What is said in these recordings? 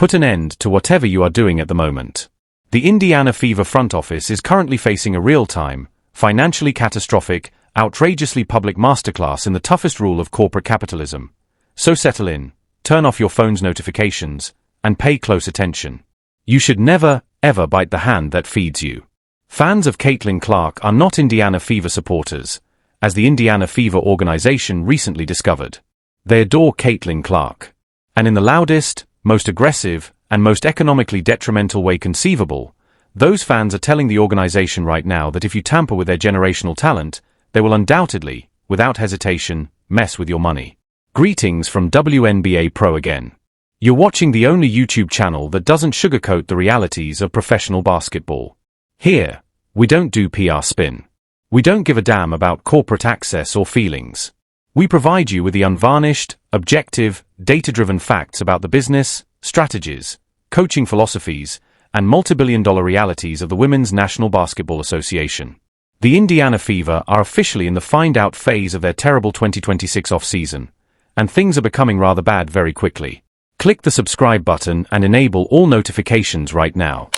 Put an end to whatever you are doing at the moment. The Indiana Fever front office is currently facing a real-time, financially catastrophic, outrageously public masterclass in the toughest rule of corporate capitalism. So settle in, turn off your phone's notifications, and pay close attention. You should never, ever bite the hand that feeds you. Fans of Caitlin Clark are not Indiana Fever supporters, as the Indiana Fever organization recently discovered. They adore Caitlin Clark. And in the loudest, most aggressive, and most economically detrimental way conceivable, those fans are telling the organization right now that if you tamper with their generational talent, they will undoubtedly, without hesitation, mess with your money. Greetings from WNBA Pro again. You're watching the only YouTube channel that doesn't sugarcoat the realities of professional basketball. Here, we don't do PR spin. We don't give a damn about corporate access or feelings. We provide you with the unvarnished, objective, data-driven facts about the business, strategies, coaching philosophies, and multi-billion-dollar realities of the Women's National Basketball Association. The Indiana Fever are officially in the find-out phase of their terrible 2026 off-season, and things are becoming rather bad very quickly. Click the subscribe button and enable all notifications right now.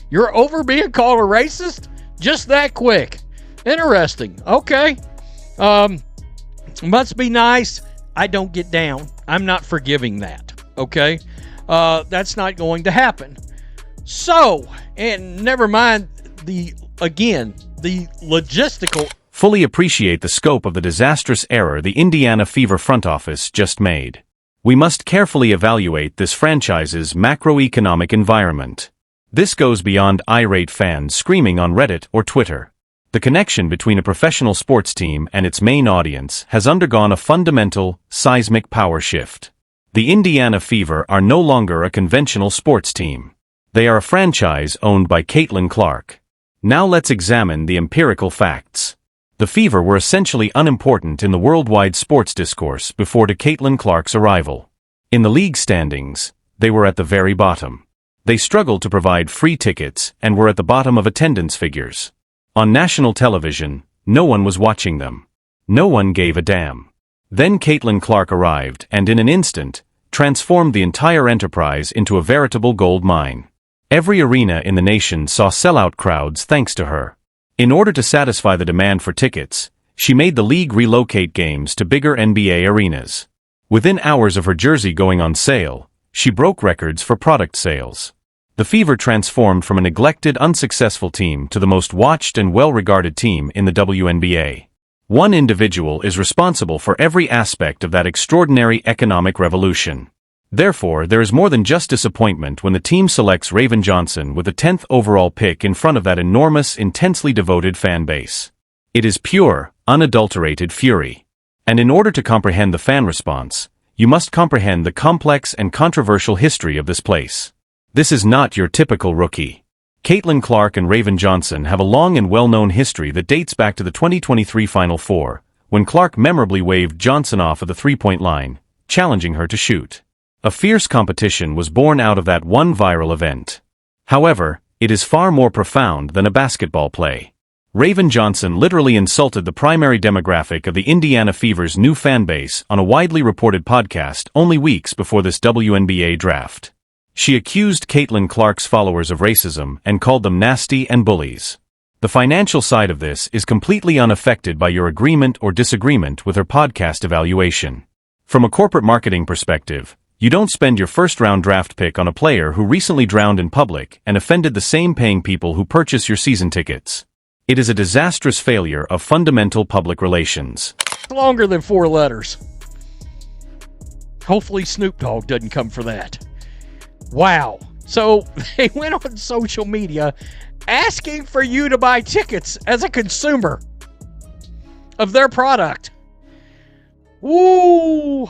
You're over being called a racist? Just that quick. Interesting. Okay. Must be nice. I don't get down. I'm not forgiving that. Okay. That's not going to happen. So, and never mind the logistical. Fully appreciate the scope of the disastrous error the Indiana Fever front office just made. We must carefully evaluate this franchise's macroeconomic environment. This goes beyond irate fans screaming on Reddit or Twitter. The connection between a professional sports team and its main audience has undergone a fundamental, seismic power shift. The Indiana Fever are no longer a conventional sports team. They are a franchise owned by Caitlin Clark. Now let's examine the empirical facts. The Fever were essentially unimportant in the worldwide sports discourse before Caitlin Clark's arrival. In the league standings, they were at the very bottom. They struggled to provide free tickets and were at the bottom of attendance figures. On national television, no one was watching them. No one gave a damn. Then Caitlin Clark arrived and in an instant, transformed the entire enterprise into a veritable gold mine. Every arena in the nation saw sellout crowds thanks to her. In order to satisfy the demand for tickets, she made the league relocate games to bigger NBA arenas. Within hours of her jersey going on sale, she broke records for product sales. The Fever transformed from a neglected, unsuccessful team to the most watched and well-regarded team in the WNBA. One individual is responsible for every aspect of that extraordinary economic revolution. Therefore, there is more than just disappointment when the team selects Raven Johnson with the 10th overall pick in front of that enormous, intensely devoted fan base. It is pure, unadulterated fury. And in order to comprehend the fan response, you must comprehend the complex and controversial history of this place. This is not your typical rookie. Caitlin Clark and Raven Johnson have a long and well-known history that dates back to the 2023 Final Four, when Clark memorably waved Johnson off of the three-point line, challenging her to shoot. A fierce competition was born out of that one viral event. However, it is far more profound than a basketball play. Raven Johnson literally insulted the primary demographic of the Indiana Fever's new fan base on a widely reported podcast only weeks before this WNBA draft. She accused Caitlin Clark's followers of racism and called them nasty and bullies. The financial side of this is completely unaffected by your agreement or disagreement with her podcast evaluation. From a corporate marketing perspective, you don't spend your first-round draft pick on a player who recently drowned in public and offended the same paying people who purchase your season tickets. It is a disastrous failure of fundamental public relations. Longer than 4 letters. Hopefully Snoop Dogg doesn't come for that. Wow. So they went on social media asking for you to buy tickets as a consumer of their product. Woo!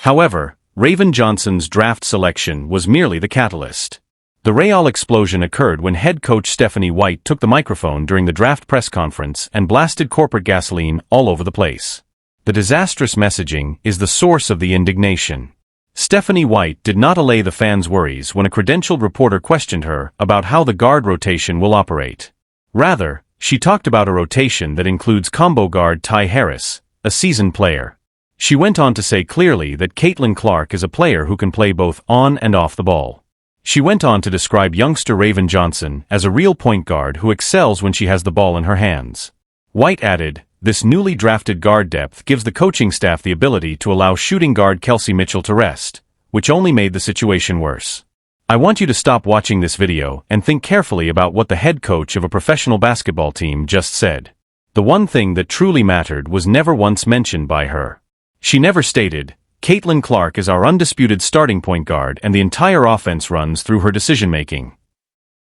However, Raven Johnson's draft selection was merely the catalyst. The Real explosion occurred when head coach Stephanie White took the microphone during the draft press conference and blasted corporate gasoline all over the place. The disastrous messaging is the source of the indignation. Stephanie White did not allay the fans' worries when a credentialed reporter questioned her about how the guard rotation will operate. Rather, she talked about a rotation that includes combo guard Ty Harris, a seasoned player. She went on to say clearly that Caitlin Clark is a player who can play both on and off the ball. She went on to describe youngster Raven Johnson as a real point guard who excels when she has the ball in her hands. White added, "This newly drafted guard depth gives the coaching staff the ability to allow shooting guard Kelsey Mitchell to rest, which only made the situation worse. I want you to stop watching this video and think carefully about what the head coach of a professional basketball team just said. The one thing that truly mattered was never once mentioned by her. She never stated, 'Caitlin Clark is our undisputed starting point guard and the entire offense runs through her decision-making.'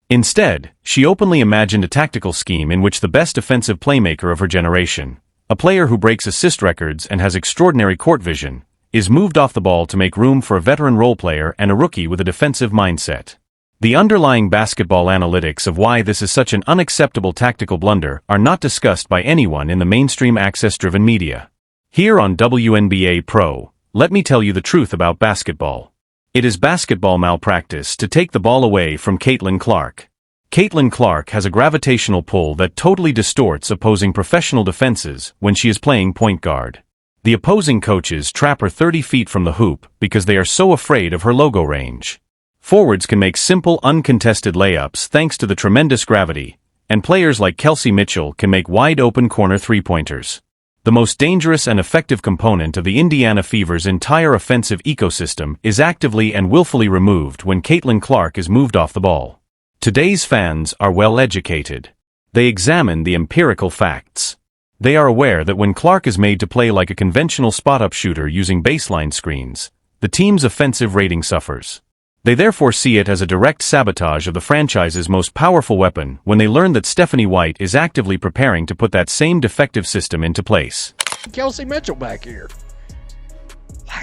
Instead, she openly imagined a tactical scheme in which the best offensive playmaker of her generation, a player who breaks assist records and has extraordinary court vision, is moved off the ball to make room for a veteran role player and a rookie with a defensive mindset. The underlying basketball analytics of why this is such an unacceptable tactical blunder are not discussed by anyone in the mainstream access-driven media. Here on WNBA Pro, let me tell you the truth about basketball. It is basketball malpractice to take the ball away from Caitlin Clark. Caitlin Clark has a gravitational pull that totally distorts opposing professional defenses when she is playing point guard. The opposing coaches trap her 30 feet from the hoop because they are so afraid of her logo range. Forwards can make simple, uncontested layups thanks to the tremendous gravity, and players like Kelsey Mitchell can make wide-open corner three-pointers. The most dangerous and effective component of the Indiana Fever's entire offensive ecosystem is actively and willfully removed when Caitlin Clark is moved off the ball. Today's fans are well-educated. They examine the empirical facts. They are aware that when Clark is made to play like a conventional spot-up shooter using baseline screens, the team's offensive rating suffers. They therefore see it as a direct sabotage of the franchise's most powerful weapon when they learn that Stephanie White is actively preparing to put that same defective system into place. Kelsey Mitchell back here.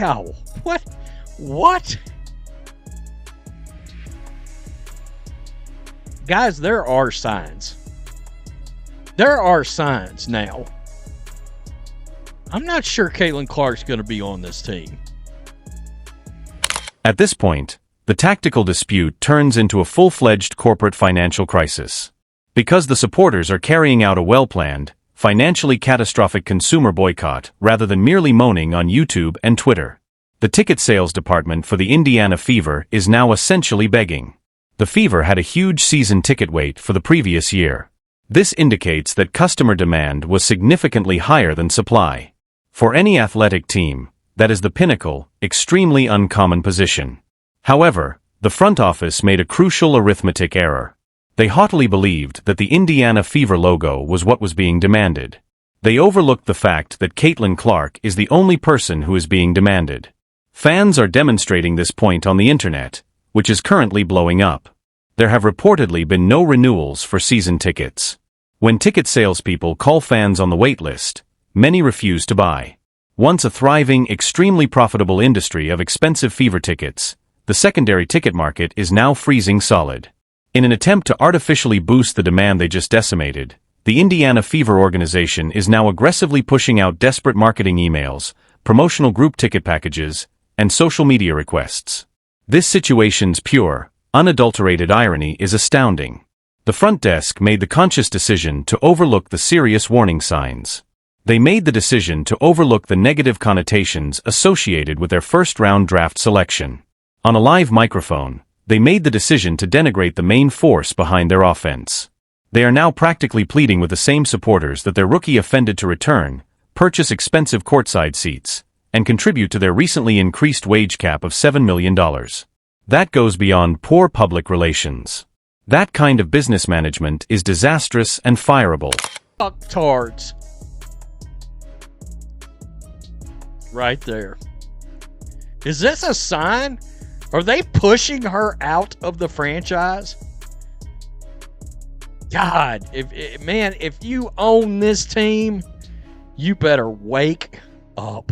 Wow. What? Guys, there are signs. There are signs now. I'm not sure Caitlin Clark's going to be on this team. At this point, the tactical dispute turns into a full-fledged corporate financial crisis. Because the supporters are carrying out a well-planned, financially catastrophic consumer boycott rather than merely moaning on YouTube and Twitter. The ticket sales department for the Indiana Fever is now essentially begging. The Fever had a huge season ticket wait for the previous year. This indicates that customer demand was significantly higher than supply. For any athletic team, that is the pinnacle, extremely uncommon position. However, the front office made a crucial arithmetic error. They haughtily believed that the Indiana Fever logo was what was being demanded. They overlooked the fact that Caitlin Clark is the only person who is being demanded. Fans are demonstrating this point on the internet, which is currently blowing up. There have reportedly been no renewals for season tickets. When ticket salespeople call fans on the wait list, many refuse to buy. Once a thriving, extremely profitable industry of expensive Fever tickets, the secondary ticket market is now freezing solid. In an attempt to artificially boost the demand they just decimated, the Indiana Fever organization is now aggressively pushing out desperate marketing emails, promotional group ticket packages, and social media requests. This situation's pure, unadulterated irony is astounding. The front desk made the conscious decision to overlook the serious warning signs. They made the decision to overlook the negative connotations associated with their first-round draft selection. On a live microphone, they made the decision to denigrate the main force behind their offense. They are now practically pleading with the same supporters that their rookie offended to return, purchase expensive courtside seats, and contribute to their recently increased wage cap of $7 million. That goes beyond poor public relations. That kind of business management is disastrous and fireable. Fucktards. Right there. Is this a sign? Are they pushing her out of the franchise? God, if you own this team, you better wake up.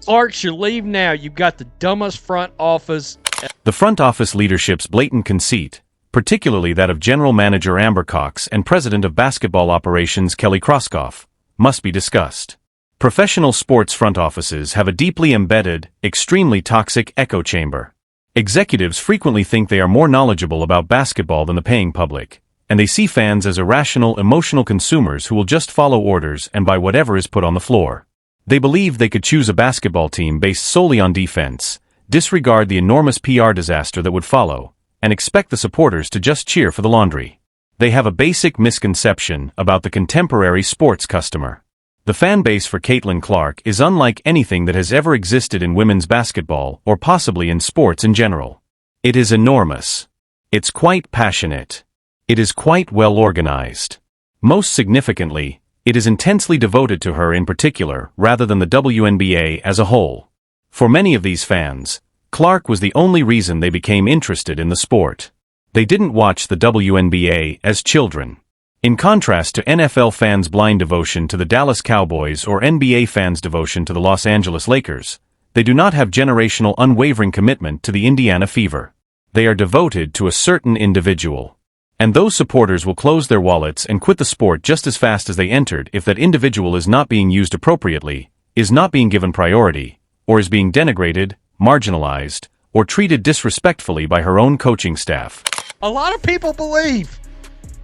Clark should leave now. You've got the dumbest front office. The front office leadership's blatant conceit, particularly that of General Manager Amber Cox and President of Basketball Operations Kelly Kroskoff, must be discussed. Professional sports front offices have a deeply embedded, extremely toxic echo chamber. Executives frequently think they are more knowledgeable about basketball than the paying public, and they see fans as irrational, emotional consumers who will just follow orders and buy whatever is put on the floor. They believe they could choose a basketball team based solely on defense, disregard the enormous PR disaster that would follow, and expect the supporters to just cheer for the laundry. They have a basic misconception about the contemporary sports customer. The fan base for Caitlin Clark is unlike anything that has ever existed in women's basketball or possibly in sports in general. It is enormous. It's quite passionate. It is quite well organized. Most significantly, it is intensely devoted to her in particular rather than the WNBA as a whole. For many of these fans, Clark was the only reason they became interested in the sport. They didn't watch the WNBA as children. In contrast to NFL fans' blind devotion to the Dallas Cowboys or NBA fans' devotion to the Los Angeles Lakers, they do not have generational unwavering commitment to the Indiana Fever. They are devoted to a certain individual. And those supporters will close their wallets and quit the sport just as fast as they entered if that individual is not being used appropriately, is not being given priority, or is being denigrated, marginalized, or treated disrespectfully by her own coaching staff. A lot of people believe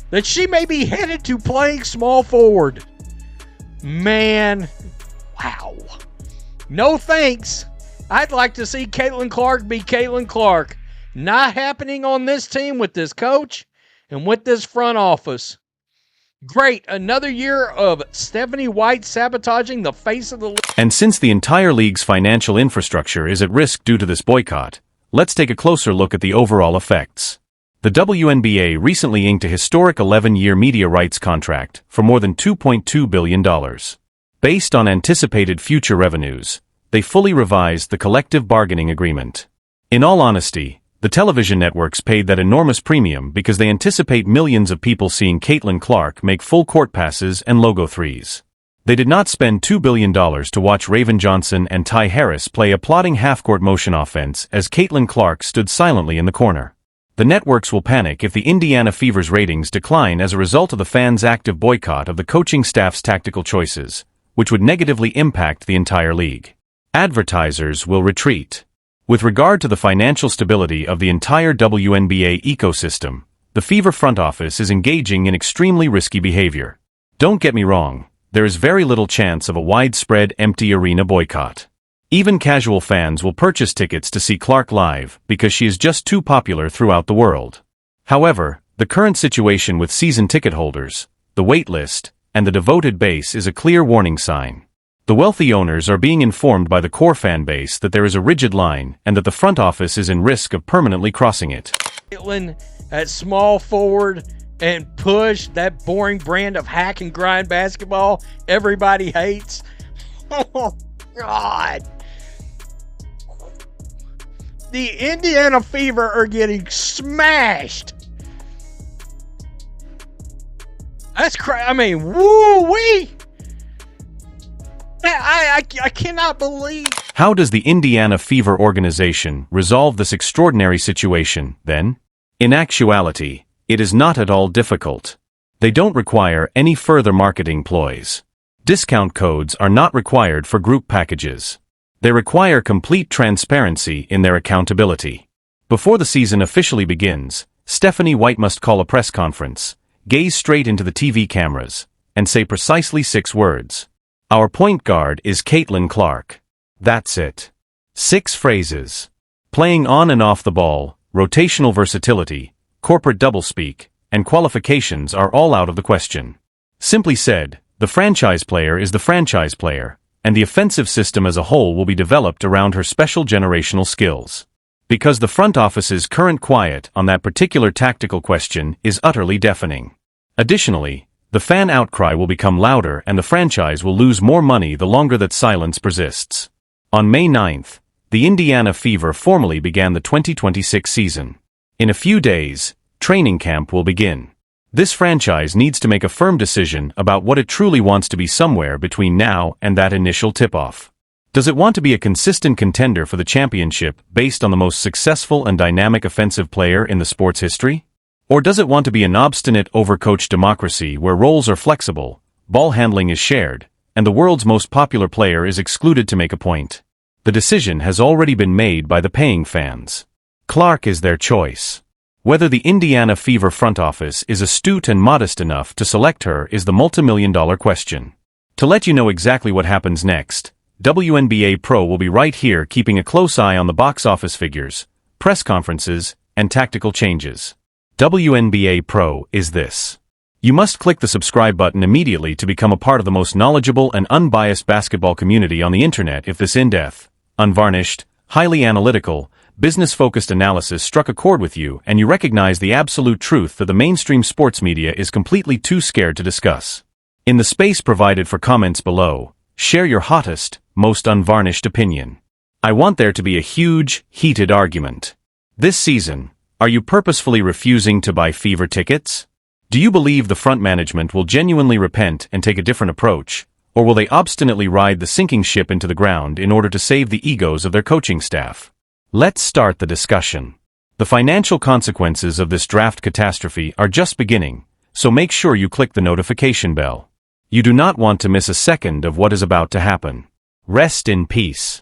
that she may be headed to playing small forward. Man, wow. No thanks. I'd like to see Caitlin Clark be Caitlin Clark. Not happening on this team with this coach and with this front office. Great, another year of Stephanie White sabotaging the face of the league. And since the entire league's financial infrastructure is at risk due to this boycott, let's take a closer look at the overall effects. The WNBA recently inked a historic 11-year media rights contract for more than $2.2 billion. Based on anticipated future revenues, they fully revised the collective bargaining agreement. In all honesty, the television networks paid that enormous premium because they anticipate millions of people seeing Caitlin Clark make full court passes and logo threes. They did not spend $2 billion to watch Raven Johnson and Ty Harris play a plodding half-court motion offense as Caitlin Clark stood silently in the corner. The networks will panic if the Indiana Fever's ratings decline as a result of the fans' active boycott of the coaching staff's tactical choices, which would negatively impact the entire league. Advertisers will retreat. With regard to the financial stability of the entire WNBA ecosystem, the Fever front office is engaging in extremely risky behavior. Don't get me wrong, there is very little chance of a widespread empty arena boycott. Even casual fans will purchase tickets to see Clark live because she is just too popular throughout the world. However, the current situation with season ticket holders, the wait list, and the devoted base is a clear warning sign. The wealthy owners are being informed by the core fan base that there is a rigid line and that the front office is in risk of permanently crossing it. Caitlin at small forward and push that boring brand of hack and grind basketball everybody hates. Oh, God. The Indiana Fever are getting smashed. That's crazy. I mean, woo-wee. I cannot believe. How does the Indiana Fever organization resolve this extraordinary situation, then? In actuality, it is not at all difficult. They don't require any further marketing ploys. Discount codes are not required for group packages. They require complete transparency in their accountability. Before the season officially begins, Stephanie White must call a press conference, gaze straight into the TV cameras, and say precisely 6 words. Our point guard is Caitlin Clark. That's it. 6 phrases. Playing on and off the ball, rotational versatility, corporate doublespeak, and qualifications are all out of the question. Simply said, the franchise player is the franchise player, and the offensive system as a whole will be developed around her special generational skills. Because the front office's current quiet on that particular tactical question is utterly deafening. Additionally, the fan outcry will become louder and the franchise will lose more money the longer that silence persists. On May 9th, the Indiana Fever formally began the 2026 season. In a few days, training camp will begin. This franchise needs to make a firm decision about what it truly wants to be somewhere between now and that initial tip-off. Does it want to be a consistent contender for the championship based on the most successful and dynamic offensive player in the sport's history? Or does it want to be an obstinate, overcoached democracy where roles are flexible, ball handling is shared, and the world's most popular player is excluded to make a point? The decision has already been made by the paying fans. Clark is their choice. Whether the Indiana Fever front office is astute and modest enough to select her is the multimillion-dollar question. To let you know exactly what happens next, WNBA Pro will be right here keeping a close eye on the box office figures, press conferences, and tactical changes. WNBA Pro is this. You must click the subscribe button immediately to become a part of the most knowledgeable and unbiased basketball community on the internet if this in-depth, unvarnished, highly analytical, business-focused analysis struck a chord with you and you recognize the absolute truth that the mainstream sports media is completely too scared to discuss. In the space provided for comments below, share your hottest, most unvarnished opinion. I want there to be a huge, heated argument. This season, are you purposefully refusing to buy Fever tickets? Do you believe the front management will genuinely repent and take a different approach, or will they obstinately ride the sinking ship into the ground in order to save the egos of their coaching staff? Let's start the discussion. The financial consequences of this draft catastrophe are just beginning, so make sure you click the notification bell. You do not want to miss a second of what is about to happen. Rest in peace.